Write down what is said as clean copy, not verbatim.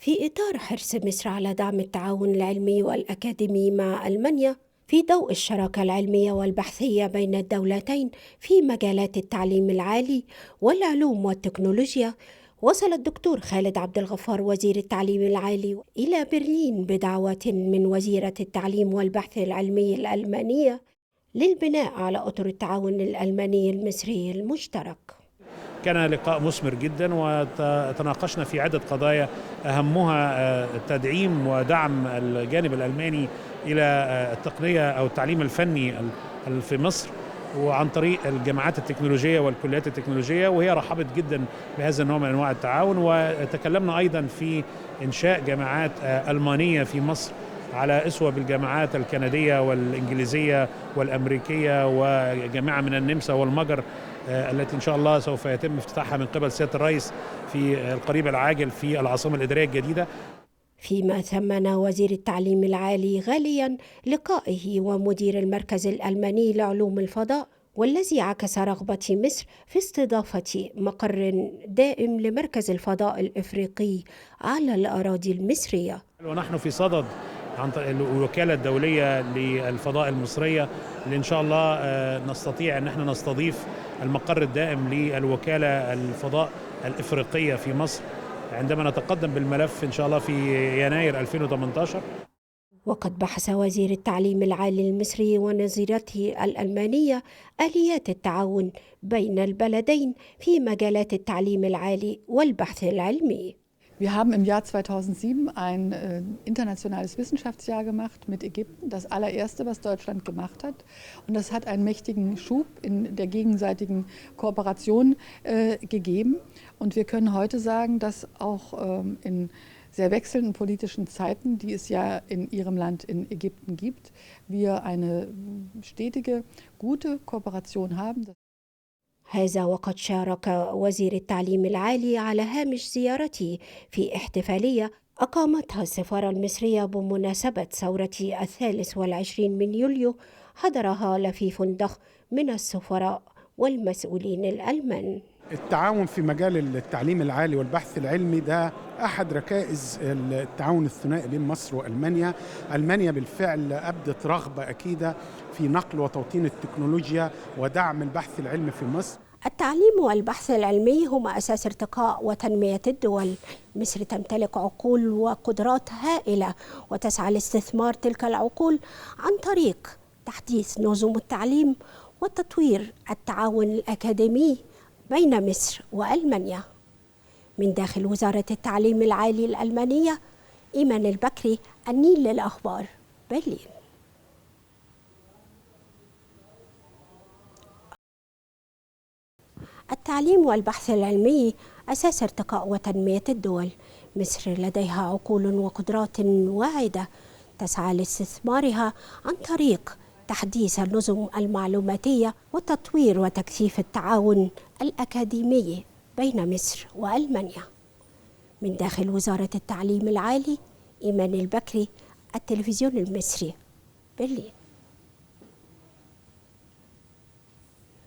في إطار حرص مصر على دعم التعاون العلمي والأكاديمي مع ألمانيا في ضوء الشراكة العلمية والبحثية بين الدولتين في مجالات التعليم العالي والعلوم والتكنولوجيا، وصل الدكتور خالد عبد الغفار وزير التعليم العالي إلى برلين بدعوة من وزيرة التعليم والبحث العلمي الألمانية للبناء على أطر التعاون الألماني المصري المشترك. كان لقاء مثمر جدا، وتناقشنا في عدة قضايا أهمها تدعيم ودعم الجانب الألماني إلى التقنية أو التعليم الفني في مصر، وعن طريق الجامعات التكنولوجية والكليات التكنولوجية، وهي رحبت جدا بهذا النوع من أنواع التعاون. وتكلمنا أيضا في إنشاء جامعات ألمانية في مصر على أسوة بالجامعات الكندية والإنجليزية والأمريكية، وجامعة من النمسا والمجر التي إن شاء الله سوف يتم افتتاحها من قبل سيادة الرئيس في القريب العاجل في العاصمة الإدارية الجديدة. فيما ثمن وزير التعليم العالي غاليا لقائه ومدير المركز الألماني لعلوم الفضاء، والذي عكس رغبة مصر في استضافة مقر دائم لمركز الفضاء الإفريقي على الأراضي المصرية. ونحن في صدد عن الوكالة الدولية للفضاء المصرية اللي إن شاء الله نستطيع أن احنا نستضيف المقر الدائم للوكالة الفضاء الإفريقية في مصر عندما نتقدم بالملف إن شاء الله في يناير 2018. وقد بحث وزير التعليم العالي المصري ونظيرته الألمانية آليات التعاون بين البلدين في مجالات التعليم العالي والبحث العلمي. Wir haben im Jahr 2007 ein internationales Wissenschaftsjahr gemacht mit Ägypten, das allererste, was Deutschland gemacht hat. Und das hat einen mächtigen Schub in der gegenseitigen Kooperation gegeben. Und wir können heute sagen, dass auch in sehr wechselnden politischen Zeiten, die es ja in Ihrem Land in Ägypten gibt, wir eine stetige, gute Kooperation haben. هذا وقد شارك وزير التعليم العالي على هامش زيارته في احتفالية أقامتها السفارة المصرية بمناسبة ثورة 23 من يوليو، حضرها لفيف ضخم من السفراء والمسؤولين الألمان. التعاون في مجال التعليم العالي والبحث العلمي ده أحد ركائز التعاون الثنائي بين مصر وألمانيا. ألمانيا بالفعل أبدت رغبة أكيدة في نقل وتوطين التكنولوجيا ودعم البحث العلمي في مصر. التعليم والبحث العلمي هما أساس ارتقاء وتنمية الدول. مصر تمتلك عقول وقدرات هائلة، وتسعى لاستثمار تلك العقول عن طريق تحديث نظم التعليم وتطوير التعاون الأكاديمي بين مصر وألمانيا. من داخل وزارة التعليم العالي الألمانية، إيمان البكري، النيل للأخبار، برلين. التعليم والبحث العلمي أساس ارتقاء وتنمية الدول. مصر لديها عقول وقدرات واعدة تسعى لاستثمارها عن طريق تحديث النظم المعلوماتية وتطوير وتكثيف التعاون الأكاديمي بين مصر وألمانيا. من داخل وزارة التعليم العالي، إيمان البكري، التلفزيون المصري، برلين.